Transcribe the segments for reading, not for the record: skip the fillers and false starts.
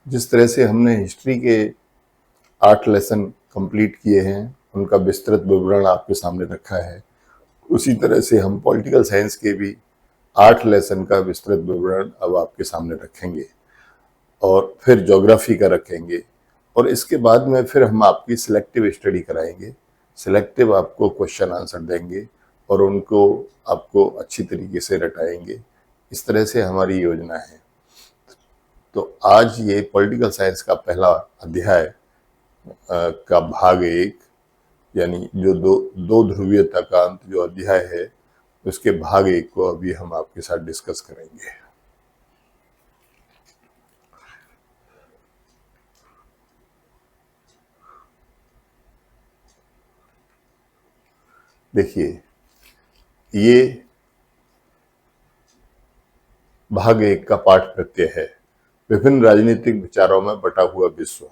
जिस तरह से हमने हिस्ट्री के 8 लेसन कंप्लीट किए हैं, उनका विस्तृत विवरण आपके सामने रखा है, उसी तरह से हम पॉलिटिकल साइंस के भी 8 लेसन का विस्तृत विवरण अब आपके सामने रखेंगे और फिर ज्योग्राफी का रखेंगे और इसके बाद में फिर हम आपकी सिलेक्टिव स्टडी कराएंगे। सिलेक्टिव आपको क्वेश्चन आंसर देंगे और उनको आपको अच्छी तरीके से रटाएंगे। इस तरह से हमारी योजना है। तो आज ये पॉलिटिकल साइंस का पहला अध्याय का भाग 1 यानी जो दो ध्रुवीयता का अंत जो अध्याय है उसके भाग 1 को अभी हम आपके साथ डिस्कस करेंगे। देखिए, ये भाग 1 का पाठ प्रत्यय है। विभिन्न राजनीतिक विचारों में बटा हुआ विश्व।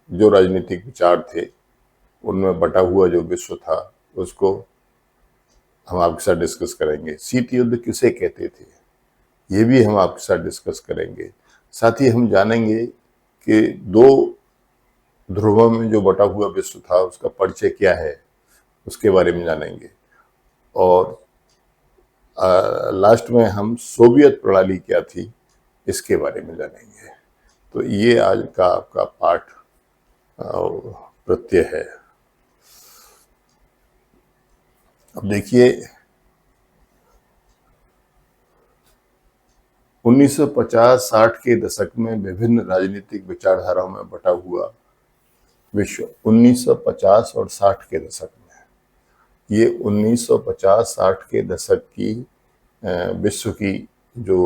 जो राजनीतिक विचार थे उनमें बटा हुआ जो विश्व था उसको हम आपके साथ डिस्कस करेंगे। शीत युद्ध किसे कहते थे ये भी हम आपके साथ डिस्कस करेंगे। साथ ही हम जानेंगे कि 2 ध्रुवों में जो बटा हुआ विश्व था उसका परिचय क्या है, उसके बारे में जानेंगे। और लास्ट में हम सोवियत प्रणाली क्या थी इसके बारे में जानेंगे। तो ये आज का आपका पाठ प्रत्यय है। अब देखिए, 1950-60 के दशक में विभिन्न राजनीतिक विचारधाराओं में बटा हुआ विश्व। 1950 और 60 के दशक में, ये 1950-60 के दशक की विश्व की जो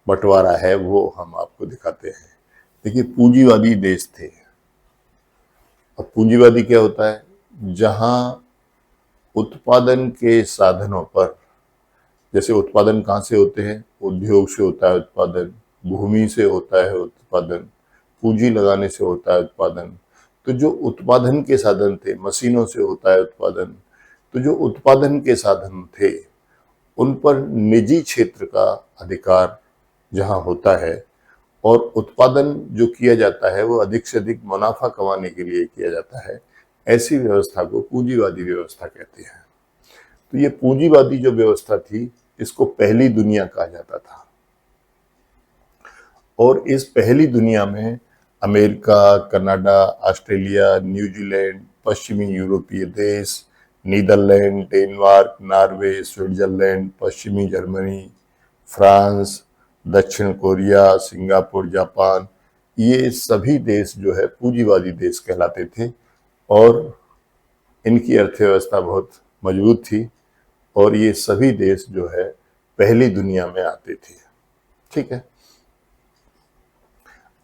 बंटवारा है वो हम आपको दिखाते हैं। देखिए, पूंजीवादी देश थे। अब पूंजीवादी क्या होता है? जहां उत्पादन के साधनों पर, जैसे उत्पादन कहाँ से होते हैं? उद्योग से होता है उत्पादन, भूमि से होता है उत्पादन, पूंजी लगाने से होता है उत्पादन। तो जो उत्पादन के साधन थे, मशीनों से होता है उत्पादन। तो जो उत्पादन के साधन थे उन पर निजी क्षेत्र का अधिकार जहां होता है और उत्पादन जो किया जाता है वो अधिक से अधिक मुनाफा कमाने के लिए किया जाता है, ऐसी व्यवस्था को पूंजीवादी व्यवस्था कहते हैं। तो ये पूंजीवादी जो व्यवस्था थी इसको पहली दुनिया कहा जाता था। और इस पहली दुनिया में अमेरिका, कनाडा, ऑस्ट्रेलिया, न्यूजीलैंड, पश्चिमी यूरोपीय देश, नीदरलैंड, डेनमार्क, नॉर्वे, स्विट्जरलैंड, पश्चिमी जर्मनी, फ्रांस, दक्षिण कोरिया, सिंगापुर, जापान, ये सभी देश जो है पूंजीवादी देश कहलाते थे और इनकी अर्थव्यवस्था बहुत मजबूत थी और ये सभी देश जो है पहली दुनिया में आते थे। ठीक है।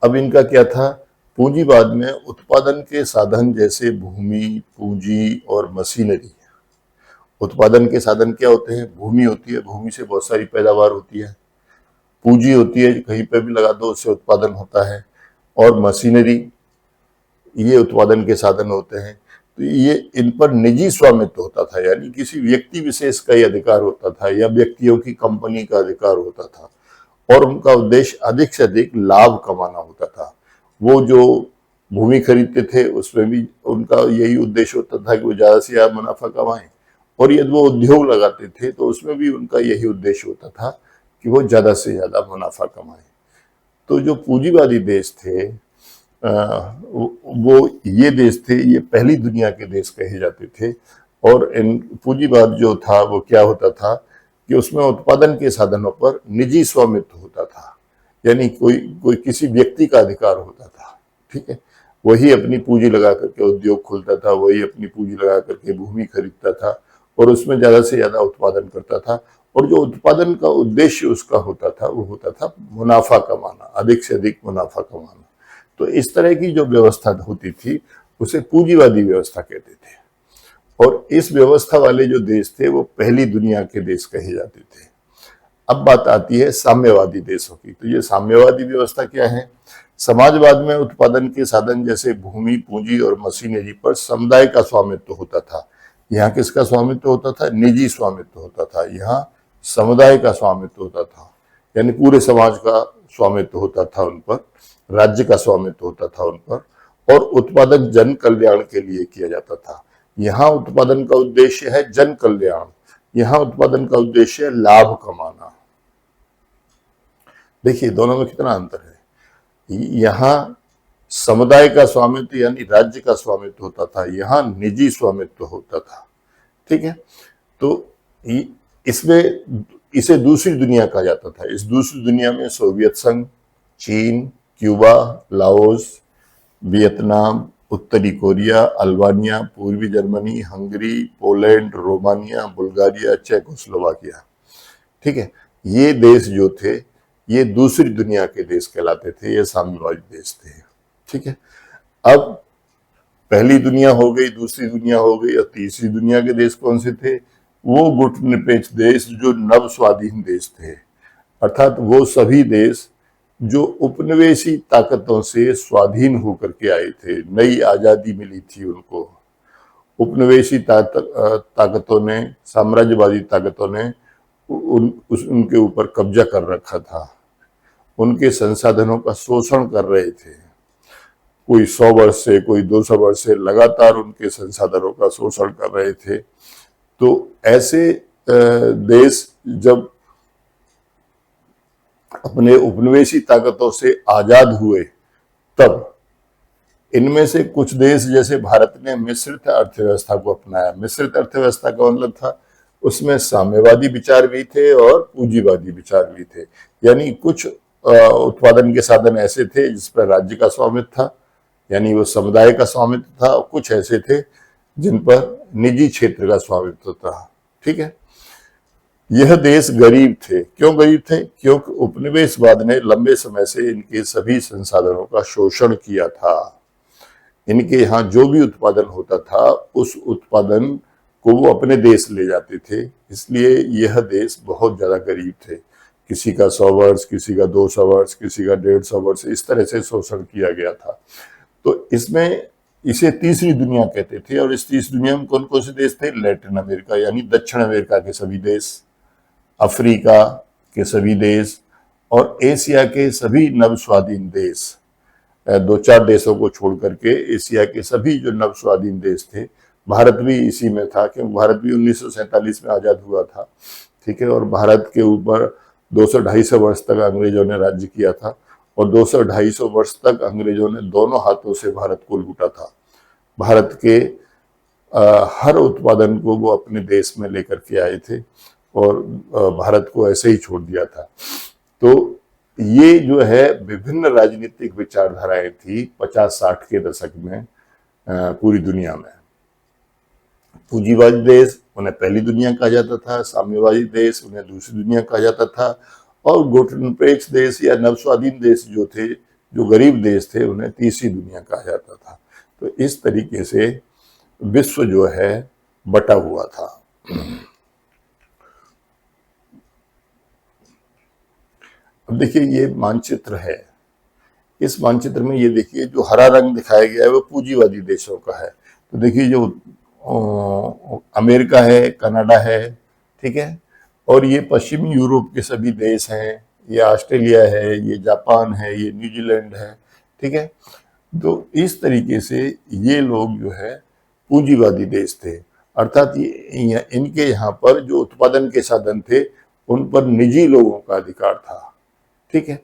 अब इनका क्या था? पूंजीवाद में उत्पादन के साधन जैसे भूमि, पूंजी और मशीनरी। उत्पादन के साधन क्या होते हैं? भूमि होती है, भूमि से बहुत सारी पैदावार होती है। पूंजी होती है, कहीं पे भी लगा दो उससे उत्पादन होता है। और मशीनरी, ये उत्पादन के साधन होते हैं। तो ये इन पर निजी स्वामित्व होता था, यानी किसी व्यक्ति विशेष का ही अधिकार होता था या व्यक्तियों की कंपनी का अधिकार होता था और उनका उद्देश्य अधिक से अधिक लाभ कमाना होता था। वो जो भूमि खरीदते थे उसमें भी उनका यही उद्देश्य होता था कि वो ज्यादा से ज्यादा मुनाफा कमाएं, और यदि वो उद्योग लगाते थे तो उसमें भी उनका यही उद्देश्य होता था कि वो ज्यादा से ज्यादा मुनाफा कमाएं। तो जो पूंजीवादी देश थे वो ये देश थे, ये पहली दुनिया के देश कहे जाते थे। और इन पूंजीवाद जो था वो क्या होता था कि उसमें उत्पादन के साधनों पर निजी स्वामित्व होता था, यानी कोई कोई किसी व्यक्ति का अधिकार होता था। ठीक है। वही अपनी पूंजी लगा करके उद्योग खोलता था, वही अपनी पूंजी लगा करके भूमि खरीदता था और उसमें ज्यादा से ज्यादा उत्पादन करता था। और जो उत्पादन का उद्देश्य उसका होता था वो होता था मुनाफा कमाना, अधिक से अधिक मुनाफा कमाना। तो इस तरह की जो व्यवस्था होती थी उसे पूंजीवादी व्यवस्था कहते थे। और इस व्यवस्था वाले जो देश थे वो पहली दुनिया के देश कहे जाते थे। अब बात आती है साम्यवादी देशों की। तो ये साम्यवादी व्यवस्था क्या है? समाजवाद में उत्पादन के साधन जैसे भूमि, पूंजी और मशीनरी पर समुदाय का स्वामित्व होता था। यहाँ किसका स्वामित्व होता था? निजी स्वामित्व होता था। यहाँ समुदाय का स्वामित्व होता था, यानी पूरे समाज का स्वामित्व होता था उन पर, राज्य का स्वामित्व होता था उन पर, और उत्पादन जन कल्याण के लिए किया जाता था। यहाँ उत्पादन का उद्देश्य है जन कल्याण, यहाँ उत्पादन का उद्देश्य है लाभ कमाना। देखिए दोनों में कितना अंतर है। यहाँ समुदाय का स्वामित्व यानी राज्य का स्वामित्व होता था, यहाँ निजी स्वामित्व होता था। ठीक है, तो इसमें इसे दूसरी दुनिया कहा जाता था। इस दूसरी दुनिया में सोवियत संघ, चीन, क्यूबा, लाओस, वियतनाम, उत्तरी कोरिया, अल्बानिया, पूर्वी Germany, Hungary, Poland, Romania, Bulgaria, Czechoslovakia, ठीक है, ये देश जो थे ये दूसरी दुनिया के देश कहलाते थे, ये साम्यवादी देश थे। ठीक है, अब पहली दुनिया हो गई, दूसरी दुनिया हो गई, और तीसरी दुनिया के देश कौन से थे? वो गुटनिरपेक्ष देश जो नव स्वाधीन देश थे, अर्थात वो सभी देश जो उपनिवेशी ताकतों से स्वाधीन होकर के आए थे, नई आजादी मिली थी उनको। उपनिवेशी ताकतों ने, साम्राज्यवादी ताकतों ने उनके ऊपर कब्जा कर रखा था, उनके संसाधनों का शोषण कर रहे थे। कोई 100 वर्ष से, कोई 200 वर्ष से लगातार उनके संसाधनों का शोषण कर रहे थे। तो ऐसे देश जब अपने उपनिवेशी ताकतों से आजाद हुए, तब इनमें से कुछ देश जैसे भारत ने मिश्रित अर्थव्यवस्था को अपनाया। मिश्रित अर्थव्यवस्था का मतलब था उसमें साम्यवादी विचार भी थे और पूंजीवादी विचार भी थे। यानी कुछ उत्पादन के साधन ऐसे थे जिस पर राज्य का स्वामित्व था, यानी वो समुदाय का स्वामित्व था, और कुछ ऐसे थे जिन पर निजी क्षेत्र का स्वामित्व था। ठीक है, यह देश गरीब थे। क्यों गरीब थे? क्योंकि उपनिवेशवाद ने लंबे समय से इनके सभी संसाधनों का शोषण किया था। इनके यहाँ जो भी उत्पादन होता था उस उत्पादन को वो अपने देश ले जाते थे, इसलिए यह देश बहुत ज्यादा गरीब थे। किसी का 100 वर्ष, किसी का 200 वर्ष, किसी का 150 वर्ष, इस तरह से शोषण किया गया था। तो इसमें इसे तीसरी दुनिया कहते थे। और इस तीसरी दुनिया में कौन कौन से देश थे? लैटिन अमेरिका यानी दक्षिण अमेरिका के सभी देश, अफ्रीका के सभी देश, और एशिया के सभी नव स्वाधीन देश। 2-4 देशों को छोड़ करके एशिया के सभी जो नव स्वाधीन देश थे, भारत भी इसी में था, क्योंकि भारत भी 1947 में आजाद हुआ था। ठीक है, और भारत के ऊपर 200-250 वर्ष तक अंग्रेजों ने राज्य किया था, और 200-250 वर्ष तक अंग्रेजों ने दोनों हाथों से भारत को लूटा था। भारत के हर उत्पादन को वो अपने देश में लेकर के आए थे और भारत को ऐसे ही छोड़ दिया था। तो ये जो है विभिन्न राजनीतिक विचारधाराएं थी 50-60 के दशक में पूरी दुनिया में। पूंजीवादी देश उन्हें पहली दुनिया कहा जाता था, साम्यवादी देश उन्हें दूसरी दुनिया कहा जाता था, और गुटनिरपेक्ष देश या नवस्वाधीन देश जो थे, जो गरीब देश थे, उन्हें तीसरी दुनिया कहा जाता था। तो इस तरीके से विश्व जो है बटा हुआ था। अब देखिए ये मानचित्र है, इस मानचित्र में ये देखिए जो हरा रंग दिखाया गया है वो पूंजीवादी देशों का है। तो देखिए जो अमेरिका है, कनाडा है, ठीक है, और ये पश्चिमी यूरोप के सभी देश हैं, ये ऑस्ट्रेलिया है, ये जापान है, ये न्यूजीलैंड है। ठीक है, तो इस तरीके से ये लोग जो है पूंजीवादी देश थे, अर्थात ये इनके यहाँ पर जो उत्पादन के साधन थे उन पर निजी लोगों का अधिकार था। ठीक है,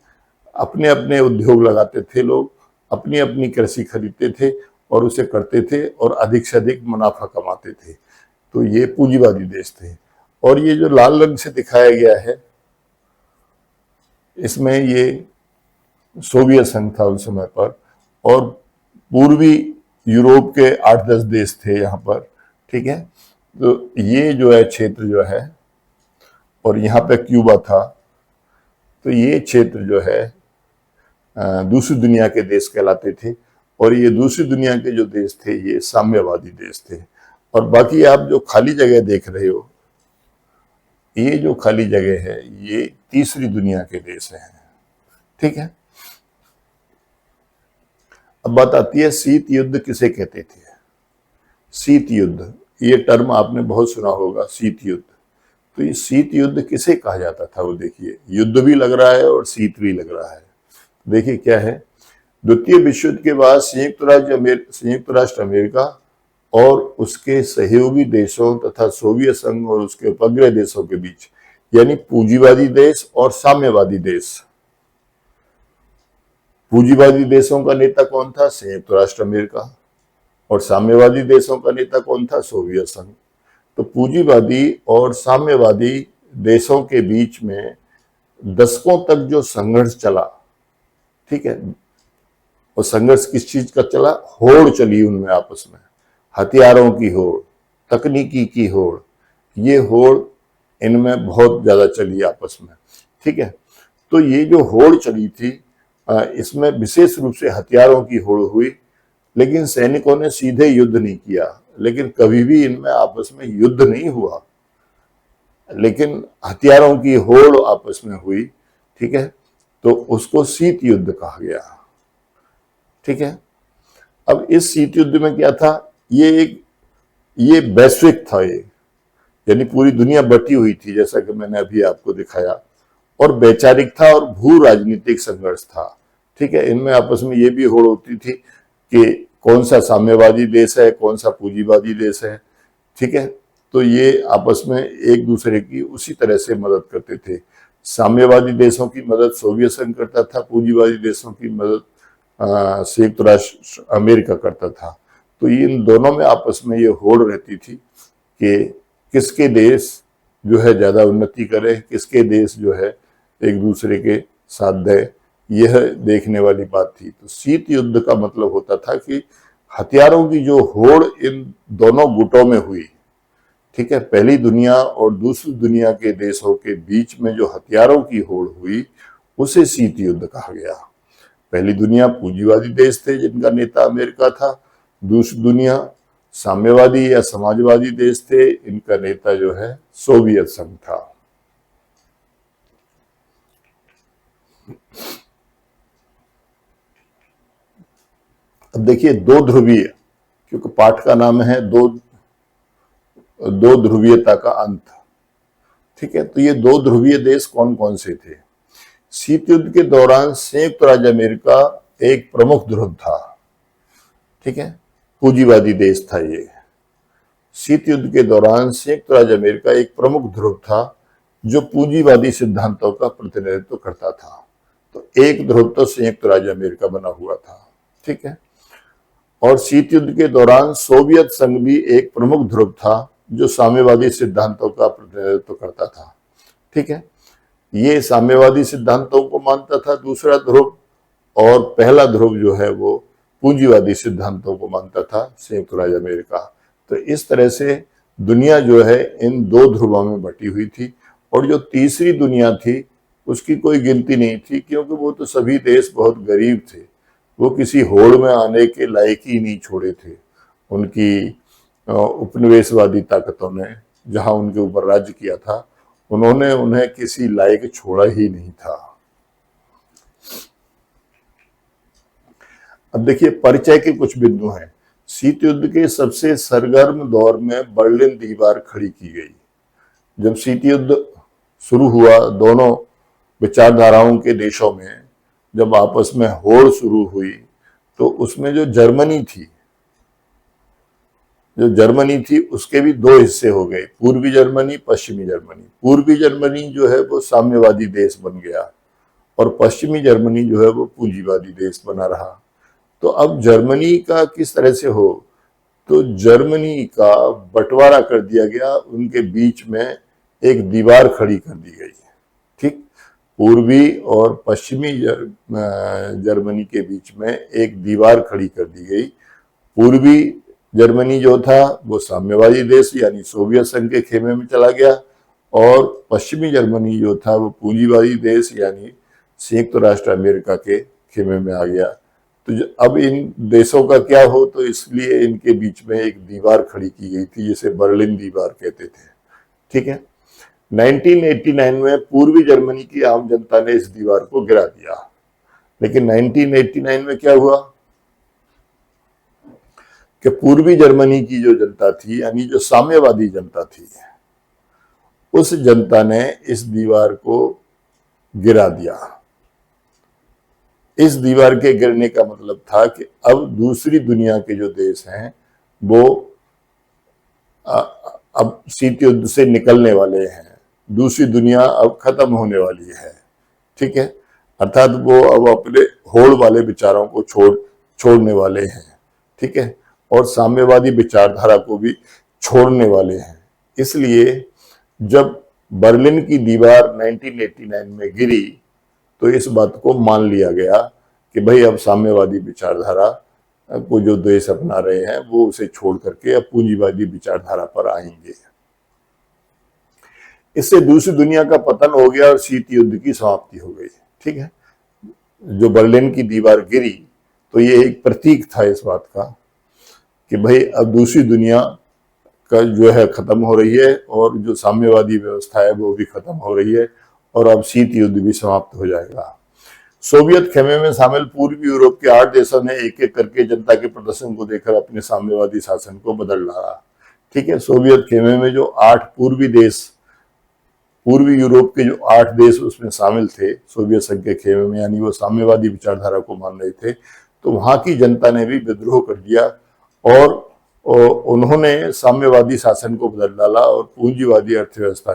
अपने अपने उद्योग लगाते थे लोग, अपनी अपनी कृषि खरीदते थे और उसे करते थे और अधिक से अधिक मुनाफा कमाते थे। तो ये पूंजीवादी देश थे। और ये जो लाल रंग से दिखाया गया है, इसमें ये सोवियत संघ था उस समय पर, और पूर्वी यूरोप के 8-10 देश थे यहाँ पर। ठीक है, तो ये जो है क्षेत्र जो है, और यहाँ पे क्यूबा था, तो ये क्षेत्र जो है दूसरी दुनिया के देश कहलाते थे। और ये दूसरी दुनिया के जो देश थे ये साम्यवादी देश थे। और बाकी आप जो खाली जगह देख रहे हो, ये जो खाली जगह है ये तीसरी दुनिया के देश हैं। ठीक है, अब बात आती है शीत युद्ध किसे कहते थे। शीत युद्ध, ये टर्म आपने बहुत सुना होगा, शीत युद्ध। तो ये शीत युद्ध किसे कहा जाता था, वो देखिए, युद्ध भी लग रहा है और शीत भी लग रहा है। देखिए क्या है, द्वितीय विश्व युद्ध के बाद संयुक्त राष्ट्र अमेरिका और उसके सहयोगी देशों तथा सोवियत संघ और उसके उपग्रह देशों के बीच, यानी पूंजीवादी देश और साम्यवादी देश, पूंजीवादी देशों का नेता कौन था, संयुक्त राष्ट्र अमेरिका, और साम्यवादी देशों का नेता कौन था, सोवियत संघ। तो पूंजीवादी और साम्यवादी देशों के बीच में दशकों तक जो संघर्ष चला, ठीक है, और संघर्ष किस चीज का चला, होड़ चली उनमें आपस में, हथियारों की होड़, तकनीकी की होड़, ये होड़ इनमें बहुत ज्यादा चली आपस में, ठीक है। तो ये जो होड़ चली थी, इसमें विशेष रूप से हथियारों की होड़ हुई, लेकिन सैनिकों ने सीधे युद्ध नहीं किया, लेकिन कभी भी इनमें आपस में युद्ध नहीं हुआ, लेकिन हथियारों की होड़ आपस में हुई, ठीक है। तो उसको शीत युद्ध कहा गया, ठीक है। अब इस शीत युद्ध में क्या था, ये वैश्विक था, ये यानी पूरी दुनिया बटी हुई थी, जैसा कि मैंने अभी आपको दिखाया, और वैचारिक था और भू राजनीतिक संघर्ष था, ठीक है। इनमें आपस में ये भी होड़ होती थी कि कौन सा साम्यवादी देश है, कौन सा पूंजीवादी देश है, ठीक है। तो ये आपस में एक दूसरे की उसी तरह से मदद करते थे। साम्यवादी देशों की मदद सोवियत संघ करता था, पूंजीवादी देशों की मदद संयुक्त राष्ट्र अमेरिका करता था। तो इन दोनों में आपस में ये होड़ रहती थी कि किसके देश जो है ज्यादा उन्नति करे, किसके देश जो है एक दूसरे के साथ दे, यह देखने वाली बात थी। तो शीत युद्ध का मतलब होता था कि हथियारों की जो होड़ इन दोनों गुटों में हुई, ठीक है, पहली दुनिया और दूसरी दुनिया के देशों के बीच में जो हथियारों की होड़ हुई, उसे शीत युद्ध कहा गया। पहली दुनिया पूंजीवादी देश थे जिनका नेता अमेरिका था, दूसरी दुनिया साम्यवादी या समाजवादी देश थे, इनका नेता जो है सोवियत संघ था। अब देखिए दो ध्रुवीय, क्योंकि पाठ का नाम है दो ध्रुवीयता का अंत, ठीक है। तो ये दो ध्रुवीय देश कौन कौन से थे। शीत युद्ध के दौरान संयुक्त राज्य अमेरिका एक प्रमुख ध्रुव था, ठीक है, पूंजीवादी देश था ये। शीत युद्ध के दौरान संयुक्त राज्य अमेरिका एक प्रमुख ध्रुव था जो पूंजीवादी सिद्धांतों का प्रतिनिधित्व करता था। तो एक ध्रुव तो संयुक्त राज्य अमेरिका बना हुआ था, ठीक है। और शीत युद्ध के दौरान सोवियत संघ भी एक प्रमुख ध्रुव था जो साम्यवादी सिद्धांतों का प्रतिनिधित्व करता था, ठीक है। ये साम्यवादी सिद्धांतों को मानता था दूसरा ध्रुव, और पहला ध्रुव जो है वो पूंजीवादी सिद्धांतों को मानता था संयुक्त राज्य अमेरिका। तो इस तरह से दुनिया जो है इन दो ध्रुवों में बटी हुई थी, और जो तीसरी दुनिया थी उसकी कोई गिनती नहीं थी, क्योंकि वो तो सभी देश बहुत गरीब थे, वो किसी होड़ में आने के लायक ही नहीं छोड़े थे। उनकी उपनिवेशवादी ताकतों ने जहां उनके ऊपर राज्य किया था, उन्होंने उन्हें किसी लायक छोड़ा ही नहीं था। अब देखिए परिचय के कुछ बिंदु हैं। शीत युद्ध के सबसे सरगर्म दौर में बर्लिन दीवार खड़ी की गई। जब शीत युद्ध शुरू हुआ, दोनों विचारधाराओं के देशों में जब आपस में होड़ शुरू हुई, तो उसमें जो जर्मनी थी उसके भी दो हिस्से हो गए, पूर्वी जर्मनी, पश्चिमी जर्मनी। पूर्वी जर्मनी जो है वो साम्यवादी देश बन गया, और पश्चिमी जर्मनी जो है वो पूंजीवादी देश बना रहा। तो अब जर्मनी का किस तरह से हो, तो जर्मनी का बंटवारा कर दिया गया, उनके बीच में एक दीवार खड़ी कर दी गई, ठीक। पूर्वी और पश्चिमी जर्मनी के बीच में एक दीवार खड़ी कर दी गई। पूर्वी जर्मनी जो था वो साम्यवादी देश यानी सोवियत संघ के खेमे में चला गया, और पश्चिमी जर्मनी जो था वो पूंजीवादी देश यानी संयुक्त राष्ट्र अमेरिका के खेमे में आ गया। तो अब इन देशों का क्या हो, तो इसलिए इनके बीच में एक दीवार खड़ी की गई थी जिसे बर्लिन दीवार कहते थे, ठीक है। 1989 में पूर्वी जर्मनी की आम जनता ने इस दीवार को गिरा दिया, लेकिन 1989 में क्या हुआ कि पूर्वी जर्मनी की जो जनता थी, यानी जो साम्यवादी जनता थी, उस जनता ने इस दीवार को गिरा दिया। इस दीवार के गिरने का मतलब था कि अब दूसरी दुनिया के जो देश हैं वो अब शीत युद्ध से निकलने वाले हैं, दूसरी दुनिया अब खत्म होने वाली है। ठीक है, अर्थात वो अब अपने होड़ वाले विचारों को छोड़ने वाले हैं। ठीक है, और साम्यवादी विचारधारा को भी छोड़ने वाले हैं। इसलिए जब बर्लिन की दीवार 1989 में गिरी तो इस बात को मान लिया गया कि भाई अब साम्यवादी विचारधारा को जो देश अपना रहे हैं वो उसे छोड़ करके अब पूंजीवादी विचारधारा पर आएंगे। इससे दूसरी दुनिया का पतन हो गया और शीत युद्ध की समाप्ति हो गई। ठीक है, जो बर्लिन की दीवार गिरी तो ये एक प्रतीक था इस बात का कि भाई अब दूसरी दुनिया का जो है खत्म हो रही है और जो साम्यवादी व्यवस्था है वो भी खत्म हो रही है और अब शीत युद्ध भी समाप्त हो जाएगा। सोवियत खेमे में शामिल पूर्वी यूरोप के 8 देशों ने एक एक करके जनता के प्रदर्शन को देखकर अपने साम्यवादी शासन को बदल डाला। ठीक है, सोवियत खेमे में जो 8 पूर्वी यूरोप के जो 8 देश उसमें शामिल थे सोवियत संघ के खेमे में, यानी वो साम्यवादी विचारधारा को मान रहे थे, तो वहां की जनता ने भी विद्रोह कर दिया और उन्होंने साम्यवादी शासन को बदल डाला और पूंजीवादी अर्थव्यवस्था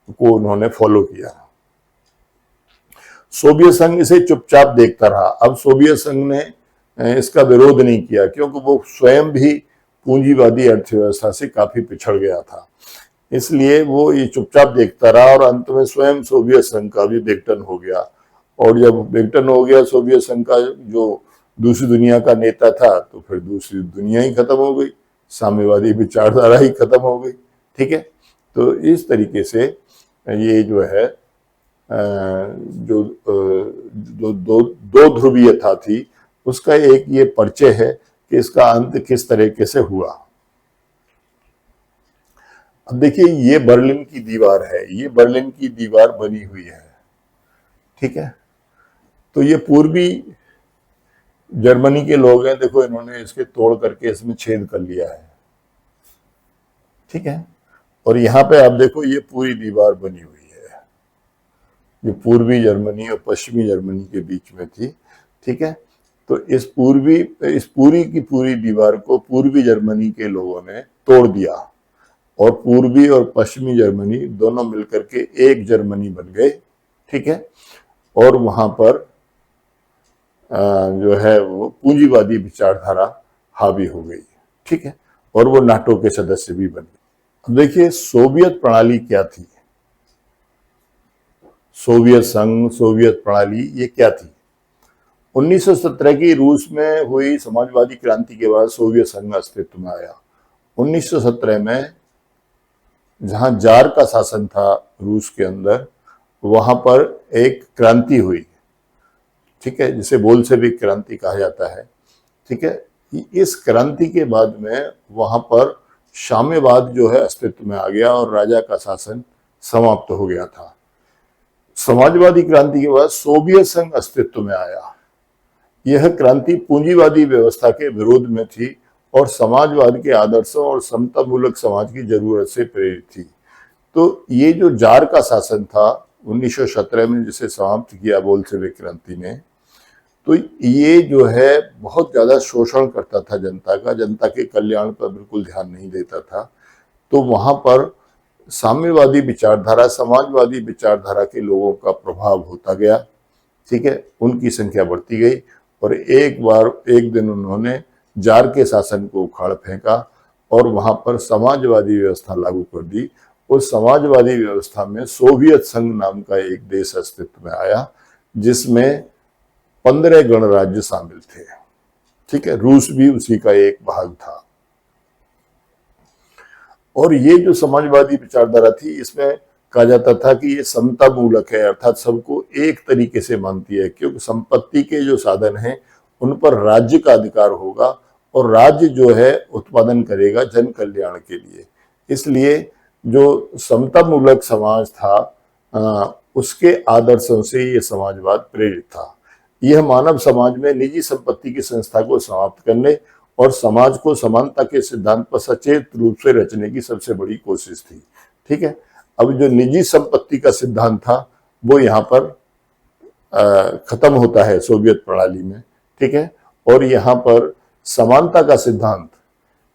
को उन्होंने फॉलो किया। सोवियत संघ इसे चुपचाप देखता रहा। अब सोवियत संघ ने इसका विरोध नहीं किया क्योंकि वो स्वयं भी पूंजीवादी अर्थव्यवस्था से काफी पिछड़ गया था, इसलिए वो ये चुपचाप देखता रहा और अंत में स्वयं सोवियत संघ का भी विघटन हो गया। और जब विघटन हो गया सोवियत संघ का जो दूसरी दुनिया का नेता था तो फिर दूसरी दुनिया ही खत्म हो गई, साम्यवादी विचारधारा ही खत्म हो गई। ठीक है, तो इस तरीके से ये जो है जो दो ध्रुवीयता थी उसका एक ये परिचय है कि इसका अंत किस तरीके से हुआ। अब देखिए ये बर्लिन की दीवार है, ये बर्लिन की दीवार बनी हुई है। ठीक है, तो ये पूर्वी जर्मनी के लोग हैं, देखो इन्होंने इसके तोड़ करके इसमें छेद कर लिया है। ठीक है, और यहाँ पे आप देखो ये पूरी दीवार बनी हुई है, ये पूर्वी जर्मनी और पश्चिमी जर्मनी के बीच में थी। ठीक है, तो इस पूरी की पूरी दीवार को पूर्वी जर्मनी के लोगों ने तोड़ दिया और पूर्वी और पश्चिमी जर्मनी दोनों मिलकर के एक जर्मनी बन गए। ठीक है, और वहां पर जो है वो पूंजीवादी विचारधारा हावी हो गई। ठीक है, और वो नाटो के सदस्य भी बन गए। अब देखिए सोवियत प्रणाली क्या थी, सोवियत संघ, सोवियत प्रणाली ये क्या थी। 1917 की रूस में हुई समाजवादी क्रांति के बाद सोवियत संघ अस्तित्व में आया। 1917 में जहां जार का शासन था रूस के अंदर, वहां पर एक क्रांति हुई। ठीक है, जिसे बोल्शेविक क्रांति कहा जाता है। ठीक है, इस क्रांति के बाद में वहां पर साम्यवाद जो है अस्तित्व में आ गया और राजा का शासन समाप्त हो गया था। समाजवादी क्रांति के बाद सोवियत संघ अस्तित्व में आया। यह क्रांति पूंजीवादी व्यवस्था के विरोध में थी और समाजवाद के आदर्शों और समतामूलक समाज की जरूरत से प्रेरित थी। तो ये जो जार का शासन था 1917 में जिसे समाप्त किया बोल्शेविक क्रांति ने, तो ये जो है बहुत ज्यादा शोषण करता था जनता का, जनता के कल्याण पर बिल्कुल ध्यान नहीं देता था। तो वहां पर साम्यवादी विचारधारा, समाजवादी विचारधारा के लोगों का प्रभाव होता गया। ठीक है, उनकी संख्या बढ़ती गई और एक दिन उन्होंने जार के शासन को उखाड़ फेंका और वहां पर समाजवादी व्यवस्था लागू कर दी। उस समाजवादी व्यवस्था में सोवियत संघ नाम का एक देश अस्तित्व में आया जिसमें 15 गणराज्य शामिल थे। ठीक है, रूस भी उसी का एक भाग था। और ये जो समाजवादी विचारधारा थी इसमें कहा जाता था कि ये समता मूलक है, अर्थात सबको एक तरीके से मानती है, क्योंकि संपत्ति के जो साधन हैं उन पर राज्य का अधिकार होगा और राज्य जो है उत्पादन करेगा जन कल्याण के लिए। इसलिए जो समता मूलक समाज था उसके आदर्शों से ये समाजवाद प्रेरित था। यह मानव समाज में निजी संपत्ति की संस्था को समाप्त करने और समाज को समानता के सिद्धांत पर सचेत रूप से रचने की सबसे बड़ी कोशिश थी। ठीक है, अब जो निजी संपत्ति का सिद्धांत था वो यहाँ पर खत्म होता है सोवियत प्रणाली में, ठीक है। और यहाँ पर समानता का सिद्धांत,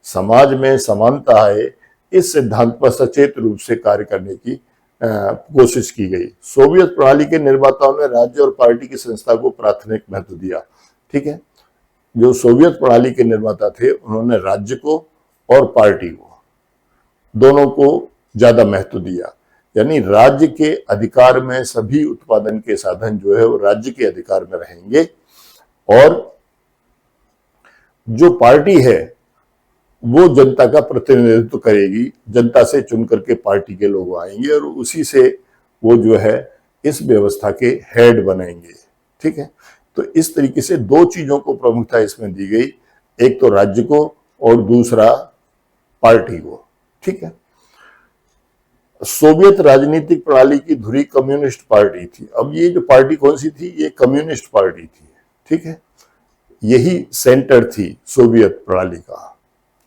समाज में समानता है, इस सिद्धांत पर सचेत रूप से कार्य करने की कोशिश की गई। सोवियत प्रणाली के निर्माताओं ने राज्य और पार्टी की संस्था को प्राथमिक महत्व दिया, ठीक है। जो सोवियत प्रणाली के निर्माता थे उन्होंने राज्य को और पार्टी को, दोनों को ज्यादा महत्व दिया। यानी राज्य के अधिकार में सभी उत्पादन के साधन जो है वो राज्य के अधिकार में रहेंगे, और जो पार्टी है वो जनता का प्रतिनिधित्व करेगी, जनता से चुन करके पार्टी के लोग आएंगे और उसी से वो जो है इस व्यवस्था के हेड बनेंगे, ठीक है। तो इस तरीके से दो चीजों को प्रमुखता इसमें दी गई, एक तो राज्य को और दूसरा पार्टी को, ठीक है। सोवियत राजनीतिक प्रणाली की धुरी कम्युनिस्ट पार्टी थी। अब ये जो पार्टी कौन सी थी, ये कम्युनिस्ट पार्टी थी, ठीक है। यही सेंटर थी सोवियत प्रणाली का,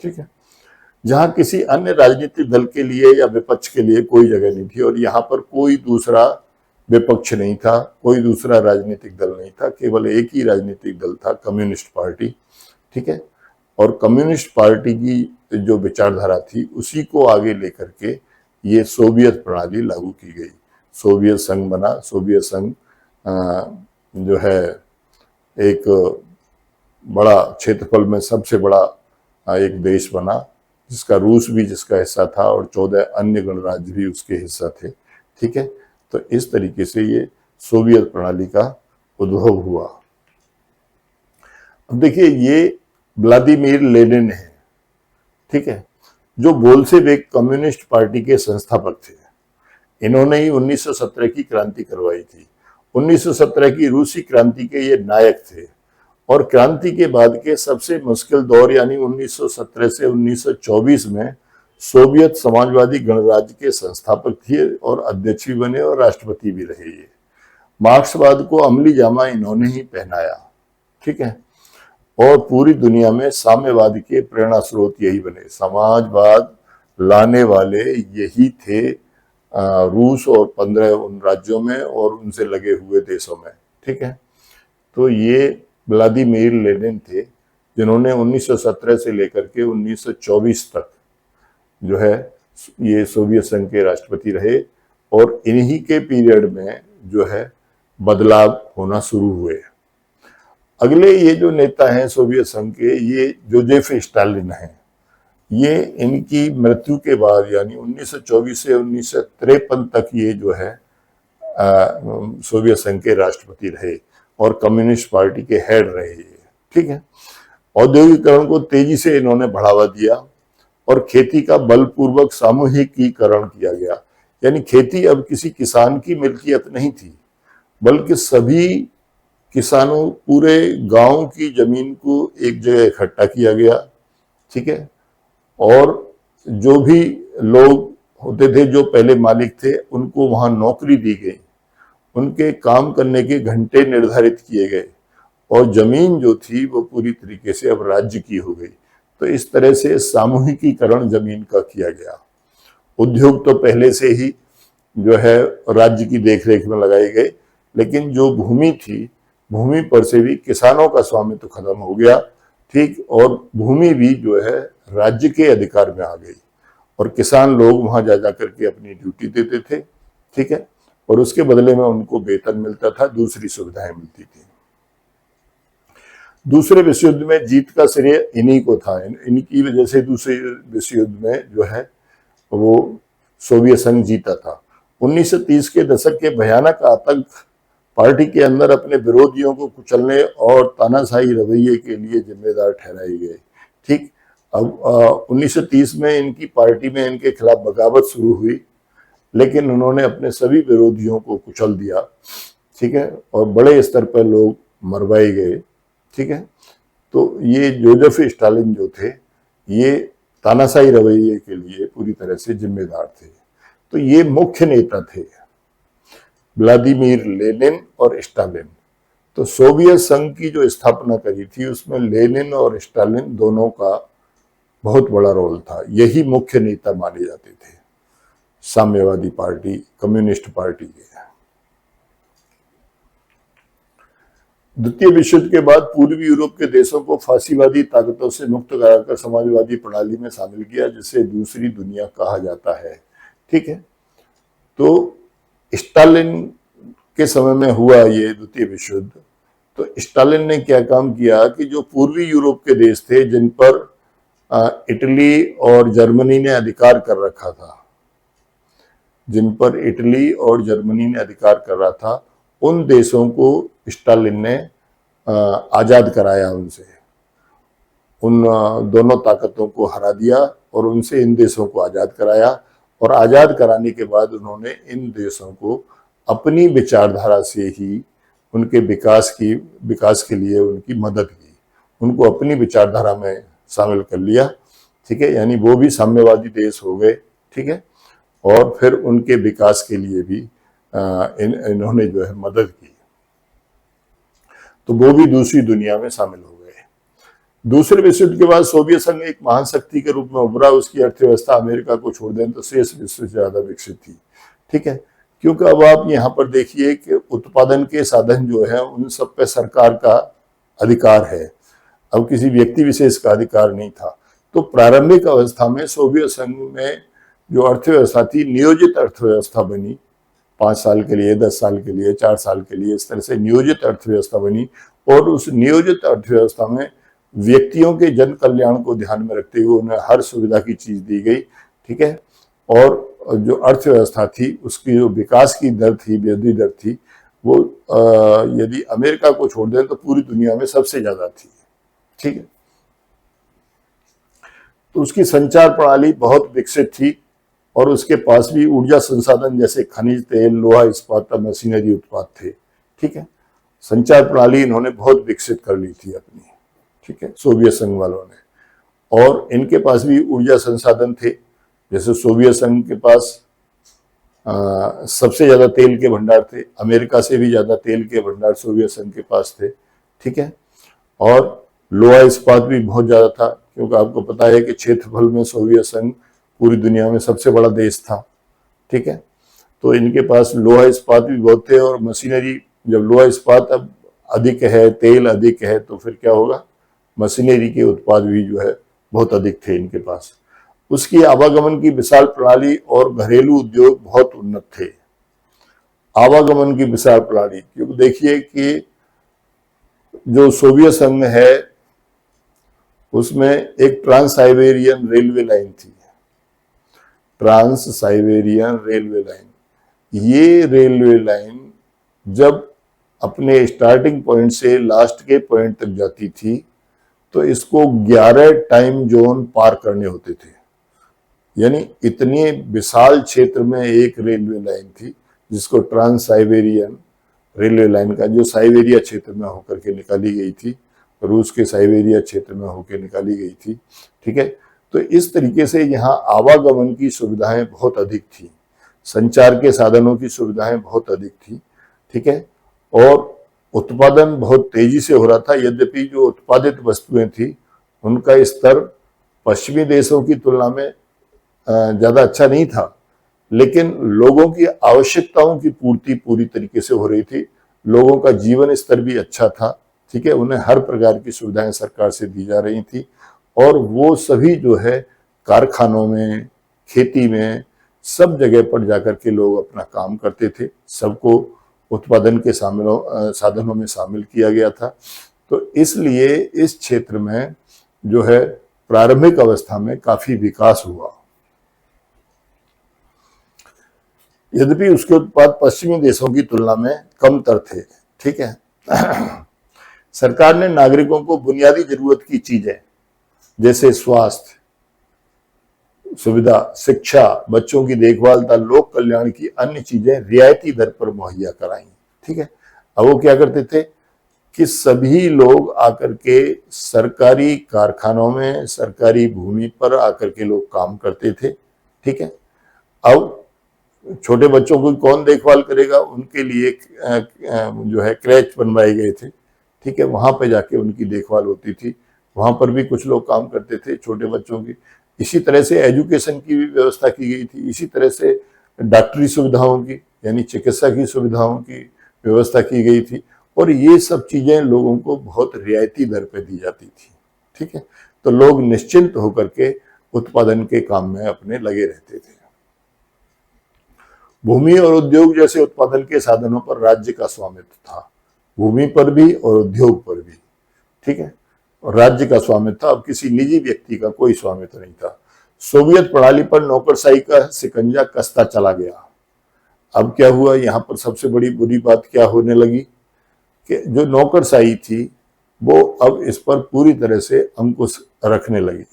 ठीक है, जहां किसी अन्य राजनीतिक दल के लिए या विपक्ष के लिए कोई जगह नहीं थी, और यहाँ पर कोई दूसरा विपक्ष नहीं था, कोई दूसरा राजनीतिक दल नहीं था, केवल एक ही राजनीतिक दल था, कम्युनिस्ट पार्टी, ठीक है। और कम्युनिस्ट पार्टी की जो विचारधारा थी उसी को आगे लेकर के ये सोवियत प्रणाली लागू की गई। सोवियत संघ बना। सोवियत संघ जो है एक बड़ा क्षेत्रफल में सबसे बड़ा एक देश बना, जिसका रूस भी जिसका हिस्सा था और 14 अन्य गणराज्य भी उसके हिस्सा थे, ठीक है। तो इस तरीके से ये सोवियत प्रणाली का उद्भव हुआ। अब देखिए, ये व्लादिमीर लेनिन है, ठीक है, जो बोल्शेविक कम्युनिस्ट पार्टी के संस्थापक थे। इन्होंने ही 1917 की क्रांति करवाई थी। 1917 की रूसी क्रांति के ये नायक थे, और क्रांति के बाद के सबसे मुश्किल दौर यानी 1917 से 1924 में सोवियत समाजवादी गणराज्य के संस्थापक थे और अध्यक्ष भी बने और राष्ट्रपति भी रहे। ये मार्क्सवाद को अमली जामा इन्होंने ही पहनाया, ठीक है। और पूरी दुनिया में साम्यवाद के प्रेरणा स्रोत यही बने। समाजवाद लाने वाले यही थे रूस और 15 उन राज्यों में और उनसे लगे हुए देशों में, ठीक है। तो ये व्लादिमीर लेनिन थे, जिन्होंने 1917 से लेकर के 1924 तक जो है ये सोवियत संघ के राष्ट्रपति रहे, और इन्हीं के पीरियड में जो है बदलाव होना शुरू हुए। अगले ये जो नेता हैं सोवियत संघ के, ये जोसेफ स्टालिन हैं। ये इनकी मृत्यु के बाद यानी 1924 से 1953 तक ये जो है सोवियत संघ के राष्ट्रपति रहे और कम्युनिस्ट पार्टी के हेड रहे, ठीक है। औद्योगिकरण को तेजी से इन्होंने बढ़ावा दिया और खेती का बलपूर्वक सामूहिकीकरण किया गया। यानी खेती अब किसी किसान की मिल्कियत नहीं थी, बल्कि सभी किसानों, पूरे गांव की जमीन को एक जगह इकट्ठा किया गया, ठीक है। और जो भी लोग होते थे, जो पहले मालिक थे, उनको वहां नौकरी दी गई, उनके काम करने के घंटे निर्धारित किए गए, और जमीन जो थी वो पूरी तरीके से अब राज्य की हो गई। तो इस तरह से सामूहिकीकरण जमीन का किया गया। उद्योग तो पहले से ही जो है राज्य की देखरेख में लगाए गए, लेकिन जो भूमि थी, भूमि पर से भी किसानों का स्वामित्व खत्म हो गया, ठीक, और भूमि भी जो है राज्य के अधिकार में आ गई, और किसान लोग वहां जा करके अपनी ड्यूटी देते थे, ठीक है, और उसके बदले में उनको वेतन मिलता था, दूसरी सुविधाएं मिलती थी। दूसरे विश्व युद्ध में जीत का श्रेय इन्हीं को था। इनकी वजह से दूसरे विश्व युद्ध में जो है वो सोवियत संघ जीता था। 1930 के दशक के भयानक आतंक पार्टी के अंदर अपने विरोधियों को कुचलने और तानाशाही रवैये के लिए जिम्मेदार ठहराए गए, ठीक। अब 1930 में इनकी पार्टी में इनके खिलाफ बगावत शुरू हुई, लेकिन उन्होंने अपने सभी विरोधियों को कुचल दिया, ठीक है, और बड़े स्तर पर लोग मरवाए गए, ठीक है। तो ये जोसेफ स्टालिन जो थे, ये तानाशाही रवैये के लिए पूरी तरह से जिम्मेदार थे। तो ये मुख्य नेता थे, व्लादिमीर लेनिन और स्टालिन। तो सोवियत संघ की जो स्थापना करी थी उसमें लेनिन और स्टालिन दोनों का बहुत बड़ा रोल था। यही मुख्य नेता माने जाते थे। साम्यवादी पार्टी, कम्युनिस्ट पार्टी के। द्वितीय विश्व युद्ध के बाद पूर्वी यूरोप के देशों को फांसीवादी ताकतों से मुक्त कराकर समाजवादी प्रणाली में शामिल किया, जिसे दूसरी दुनिया कहा जाता है। ठीक है, तो स्टालिन के समय में हुआ ये द्वितीय विश्व युद्ध। तो स्टालिन ने क्या काम किया कि जो पूर्वी यूरोप के देश थे जिन पर इटली और जर्मनी ने अधिकार कर रखा था, जिन पर इटली और जर्मनी ने अधिकार कर रहा था, उन देशों को स्टालिन ने आजाद कराया। उनसे उन दोनों ताकतों को हरा दिया और उनसे इन देशों को आजाद कराया। और आजाद कराने के बाद उन्होंने इन देशों को अपनी विचारधारा से ही उनके विकास के लिए उनकी मदद की, उनको अपनी विचारधारा में शामिल कर लिया। ठीक है, यानी वो भी साम्यवादी देश हो गए। ठीक है, और फिर उनके विकास के लिए भी इन्होंने जो है मदद की, तो वो भी दूसरी दुनिया में शामिल हो गए। दूसरे विश्व युद्ध के बाद सोवियत संघ एक महान शक्ति के रूप में उभरा। उसकी अर्थव्यवस्था अमेरिका को छोड़ दें तो शेष विश्व से ज्यादा विकसित थी। ठीक है, क्योंकि अब आप यहाँ पर देखिए कि उत्पादन के साधन जो है उन सब पे सरकार का अधिकार है, अब किसी व्यक्ति विशेष का अधिकार नहीं था। तो प्रारंभिक अवस्था में सोवियत संघ में जो अर्थव्यवस्था थी नियोजित अर्थव्यवस्था बनी, 5 साल के लिए, 10 साल के लिए, 4 साल के लिए, इस तरह से नियोजित अर्थव्यवस्था बनी। और उस नियोजित अर्थव्यवस्था में व्यक्तियों के जन कल्याण को ध्यान में रखते हुए उन्हें हर सुविधा की चीज दी गई। ठीक है, और जो अर्थव्यवस्था थी उसकी जो विकास की दर थी, वृद्धि दर थी, वो यदि अमेरिका को छोड़ दें तो पूरी दुनिया में सबसे ज्यादा थी। ठीक है, तो उसकी संचार प्रणाली बहुत विकसित थी और उसके पास भी ऊर्जा संसाधन जैसे खनिज तेल, लोहा इस्पात, मशीनरी उत्पाद थे। ठीक है, संचार प्रणाली इन्होंने बहुत विकसित कर ली थी अपनी। ठीक है, सोवियत संघ वालों ने। और इनके पास भी ऊर्जा संसाधन थे, जैसे सोवियत संघ के पास सबसे ज्यादा तेल के भंडार थे, अमेरिका से भी ज्यादा तेल के भंडार सोवियत संघ के पास थे। ठीक है, और लोहा इस्पात भी बहुत ज्यादा था, क्योंकि आपको पता है कि क्षेत्रफल में सोवियत संघ पूरी दुनिया में सबसे बड़ा देश था। ठीक है, तो इनके पास लोहा इस्पात भी बहुत थे। और मशीनरी, जब लोहा इस्पात अब अधिक है, तेल अधिक है, तो फिर क्या होगा, मशीनरी के उत्पाद भी जो है बहुत अधिक थे इनके पास। उसकी आवागमन की विशाल प्रणाली और घरेलू उद्योग बहुत उन्नत थे। आवागमन की विशाल प्रणाली, क्योंकि देखिए कि जो सोवियत संघ है उसमें एक ट्रांस साइबेरियन रेलवे लाइन थी, ट्रांस साइबेरियन रेलवे लाइन। ये रेलवे लाइन जब अपने स्टार्टिंग पॉइंट से लास्ट के पॉइंट तक जाती थी तो इसको 11 टाइम जोन पार करने होते थे। यानी इतने विशाल क्षेत्र में एक रेलवे लाइन थी जिसको ट्रांस साइबेरियन रेलवे लाइन का, जो साइबेरिया क्षेत्र में होकर के निकाली गई थी, रूस के साइबेरिया क्षेत्र में होकर निकाली गई थी। ठीक है, तो इस तरीके से यहाँ आवागमन की सुविधाएं बहुत अधिक थी, संचार के साधनों की सुविधाएं बहुत अधिक थी। ठीक है, और उत्पादन बहुत तेजी से हो रहा था। यद्यपि जो उत्पादित वस्तुएं थी उनका स्तर पश्चिमी देशों की तुलना में ज्यादा अच्छा नहीं था, लेकिन लोगों की आवश्यकताओं की पूर्ति पूरी तरीके से हो रही थी। लोगों का जीवन स्तर भी अच्छा था। ठीक है, उन्हें हर प्रकार की सुविधाएं सरकार से दी जा रही थी और वो सभी जो है कारखानों में, खेती में, सब जगह पर जाकर के लोग अपना काम करते थे। सबको उत्पादन के साधनों में शामिल किया गया था। तो इसलिए इस क्षेत्र में जो है प्रारंभिक अवस्था में काफी विकास हुआ। यद्यपि उसके उत्पाद पश्चिमी देशों की तुलना में कमतर थे। ठीक है, सरकार ने नागरिकों को बुनियादी जरूरत की चीजें जैसे स्वास्थ्य सुविधा, शिक्षा, बच्चों की देखभाल तथा लोक कल्याण की अन्य चीजें रियायती दर पर मुहैया कराई। ठीक है, अब वो क्या करते थे कि सभी लोग आकर के सरकारी कारखानों में, सरकारी भूमि पर आकर के लोग काम करते थे। ठीक है, अब छोटे बच्चों को कौन देखभाल करेगा, उनके लिए जो है क्रैच बनवाए गए थे। ठीक है, वहां पे जाके उनकी देखभाल होती थी। वहां पर भी कुछ लोग काम करते थे छोटे बच्चों की। इसी तरह से एजुकेशन की भी व्यवस्था की गई थी। इसी तरह से डॉक्टरी सुविधाओं की, यानी चिकित्सा की सुविधाओं की व्यवस्था की गई थी, और ये सब चीजें लोगों को बहुत रियायती दर पे दी जाती थी। ठीक है, तो लोग निश्चिंत होकर के उत्पादन के काम में अपने लगे रहते थे। भूमि और उद्योग जैसे उत्पादन के साधनों पर राज्य का स्वामित्व था, भूमि पर भी और उद्योग पर भी। ठीक है, और राज्य का स्वामित्व था, अब किसी निजी व्यक्ति का कोई स्वामित्व नहीं था। सोवियत प्रणाली पर नौकरशाही का शिकंजा कसता चला गया। अब क्या हुआ, यहाँ पर सबसे बड़ी बुरी बात क्या होने लगी कि जो नौकरशाही थी वो अब इस पर पूरी तरह से अंकुश रखने लगी,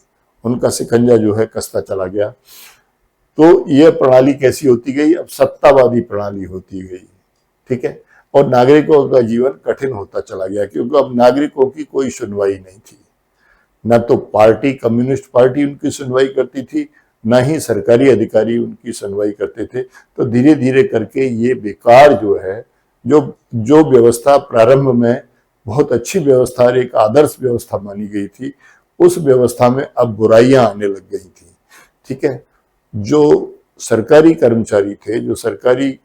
उनका शिकंजा जो है कसता चला गया। तो यह प्रणाली कैसी होती गई, अब सत्तावादी प्रणाली होती गई। ठीक है, और नागरिकों का जीवन कठिन होता चला गया, क्योंकि अब नागरिकों की कोई सुनवाई नहीं थी। न तो पार्टी, कम्युनिस्ट पार्टी उनकी सुनवाई करती थी, न ही सरकारी अधिकारी उनकी सुनवाई करते थे। तो धीरे धीरे करके ये बेकार जो है, जो व्यवस्था प्रारंभ में बहुत अच्छी व्यवस्था और एक आदर्श व्यवस्था मानी गई थी, उस व्यवस्था में अब बुराइयां आने लग गई थी। ठीक है, जो सरकारी कर्मचारी थे, जो सरकारी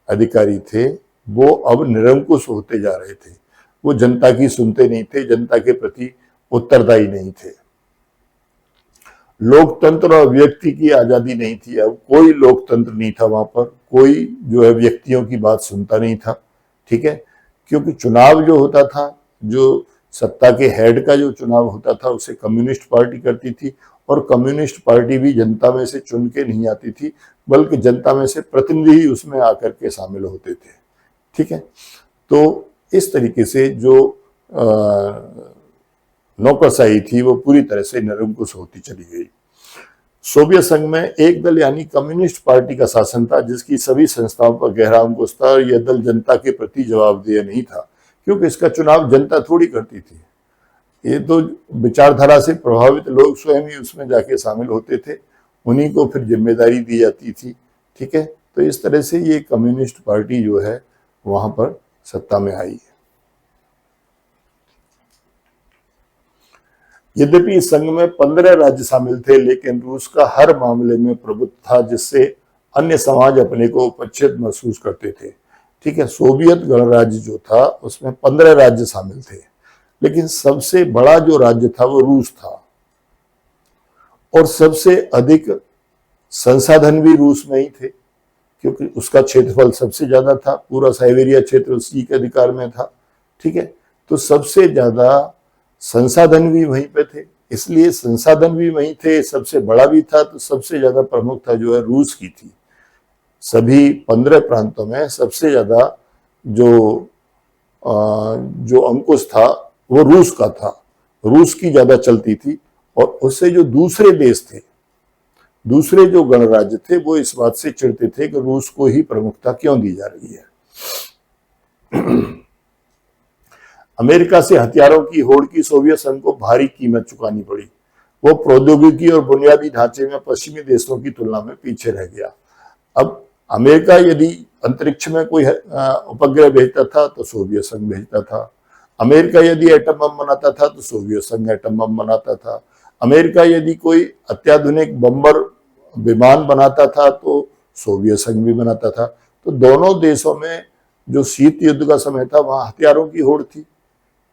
अधिकारी थे, वो अब निरंकुश होते जा रहे थे। वो जनता की सुनते नहीं थे, जनता के प्रति उत्तरदायी नहीं थे। लोकतंत्र और व्यक्ति की आजादी नहीं थी, अब कोई लोकतंत्र नहीं था वहां पर, कोई जो है व्यक्तियों की बात सुनता नहीं था। ठीक है, क्योंकि चुनाव जो होता था, जो सत्ता के हेड का जो चुनाव होता था, उसे कम्युनिस्ट पार्टी करती थी, और कम्युनिस्ट पार्टी भी जनता में से चुन के नहीं आती थी, बल्कि जनता में से प्रतिनिधि उसमें आकर के शामिल होते थे। ठीक है, तो इस तरीके से जो नौकरशाही थी वो पूरी तरह से निरंकुश होती चली गई। सोवियत संघ में एक दल यानी कम्युनिस्ट पार्टी का शासन था, जिसकी सभी संस्थाओं पर गहरा अंकुश था, और यह दल जनता के प्रति जवाबदेह नहीं था, क्योंकि इसका चुनाव जनता थोड़ी करती थी। ये तो विचारधारा से प्रभावित लोग स्वयं ही उसमें जाके शामिल होते थे, उन्हीं को फिर जिम्मेदारी दी जाती थी। ठीक है, तो इस तरह से ये कम्युनिस्ट पार्टी जो है वहां पर सत्ता में आई है। यद्यपि इस संघ में 15 राज्य शामिल थे, लेकिन रूस का हर मामले में प्रभुत्व था, जिससे अन्य समाज अपने को उपच्छेद महसूस करते थे। ठीक है, सोवियत गणराज्य जो था उसमें 15 राज्य शामिल थे, लेकिन सबसे बड़ा जो राज्य था वो रूस था, और सबसे अधिक संसाधन भी रूस में ही थे, क्योंकि उसका क्षेत्रफल सबसे ज्यादा था, पूरा साइबेरिया क्षेत्र उसी के अधिकार में था। ठीक है, तो सबसे ज्यादा संसाधन भी वहीं पे थे, इसलिए संसाधन भी वहीं थे, सबसे बड़ा भी था, तो सबसे ज्यादा प्रमुखता जो है रूस की थी। सभी 15 प्रांतों में सबसे ज्यादा जो अंकुश था वो रूस का था, रूस की ज्यादा चलती थी। और उससे जो दूसरे देश थे, दूसरे जो गणराज्य थे, वो इस बात से चिढ़ते थे कि रूस को ही प्रमुखता क्यों दी जा रही है। अमेरिका से हथियारों की होड़ की सोवियत संघ को भारी कीमत चुकानी पड़ी। वो प्रौद्योगिकी और बुनियादी ढांचे में पश्चिमी देशों की तुलना में पीछे रह गया। अब अमेरिका यदि अंतरिक्ष में कोई उपग्रह भेजता था तो सोवियत संघ भेजता था, अमेरिका यदि एटम बम बनाता था तो सोवियत संघ एटम बम बनाता था, अमेरिका यदि कोई अत्याधुनिक बम्बर विमान बनाता था तो सोवियत संघ भी बनाता था। तो दोनों देशों में जो शीत युद्ध का समय था वहां हथियारों की होड़ थी।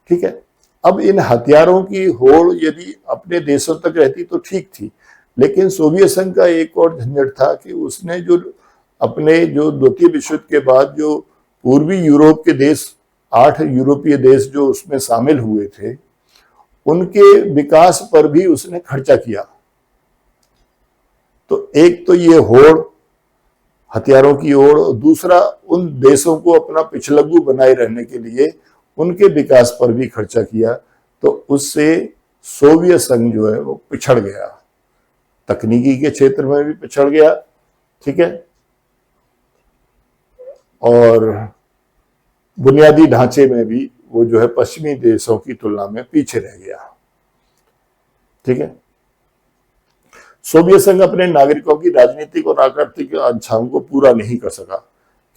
ठीक है, अब इन हथियारों की होड़ यदि अपने देशों तक रहती तो ठीक थी, लेकिन सोवियत संघ का एक और झंझट था कि उसने जो अपने जो द्वितीय विश्व युद्ध के बाद जो पूर्वी यूरोप के देश, 8 यूरोपीय देश जो उसमें शामिल हुए थे, उनके विकास पर भी उसने खर्चा किया। तो एक तो ये होड़, हथियारों की होड़, और दूसरा उन देशों को अपना पिछलग्गू बनाए रहने के लिए उनके विकास पर भी खर्चा किया। तो उससे सोवियत संघ जो है वो पिछड़ गया, तकनीकी के क्षेत्र में भी पिछड़ गया। ठीक है, और बुनियादी ढांचे में भी वो जो है पश्चिमी देशों की तुलना में पीछे रह गया। ठीक है, सोवियत संघ अपने नागरिकों की राजनीतिक और आर्थिक आकांक्षाओं को पूरा नहीं कर सका,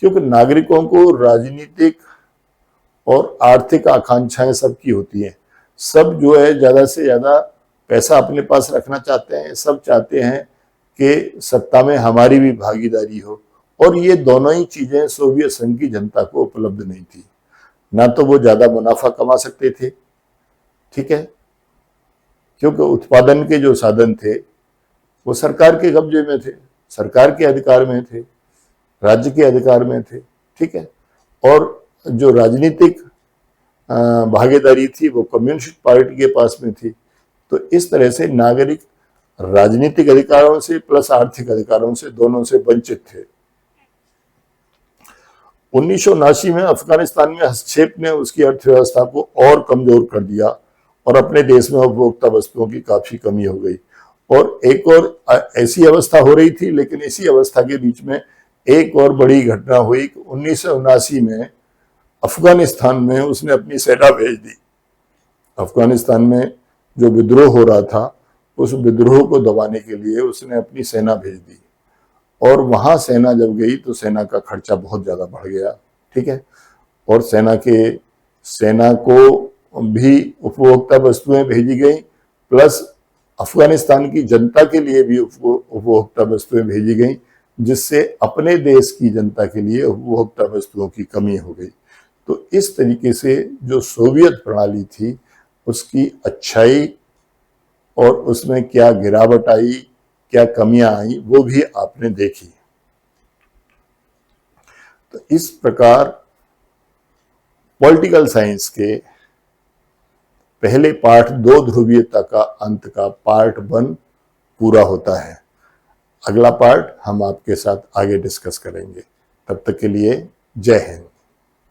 क्योंकि नागरिकों को राजनीतिक और आर्थिक आकांक्षाएं सबकी होती हैं। सब जो है ज्यादा से ज्यादा पैसा अपने पास रखना चाहते हैं, सब चाहते हैं कि सत्ता में हमारी भी भागीदारी हो, और ये दोनों ही चीजें सोवियत संघ की जनता को उपलब्ध नहीं थी। ना तो वो ज्यादा मुनाफा कमा सकते थे, ठीक है, क्योंकि उत्पादन के जो साधन थे वो सरकार के कब्जे में थे, सरकार के अधिकार में थे, राज्य के अधिकार में थे, ठीक है। और जो राजनीतिक भागीदारी थी वो कम्युनिस्ट पार्टी के पास में थी। तो इस तरह से नागरिक राजनीतिक अधिकारों से प्लस आर्थिक अधिकारों से, दोनों से वंचित थे। 1979 में अफगानिस्तान में हस्तक्षेप ने उसकी अर्थव्यवस्था को और कमजोर कर दिया और अपने देश में उपभोक्ता वस्तुओं की काफी कमी हो गई। और एक और ऐसी अवस्था हो रही थी, लेकिन इसी अवस्था के बीच में एक और बड़ी घटना हुई। 1979 में अफगानिस्तान में उसने अपनी सेना भेज दी। अफगानिस्तान में जो विद्रोह हो रहा था, उस विद्रोह को दबाने के लिए उसने अपनी सेना भेज दी। और वहां सेना जब गई तो सेना का खर्चा बहुत ज्यादा बढ़ गया, ठीक है। और सेना को भी उपभोक्ता वस्तुएं भेजी गई, प्लस अफगानिस्तान की जनता के लिए भी उपभोक्ता वस्तुएं भेजी गई, जिससे अपने देश की जनता के लिए उपभोक्ता वस्तुओं की कमी हो गई। तो इस तरीके से जो सोवियत प्रणाली थी उसकी अच्छाई और उसमें क्या गिरावट आई, क्या कमियां आई, वो भी आपने देखी। तो इस प्रकार पॉलिटिकल साइंस के पहले पार्ट 2 ध्रुवीयता का अंत का पार्ट 1 पूरा होता है। अगला पार्ट हम आपके साथ आगे डिस्कस करेंगे। तब तक के लिए जय हिंद।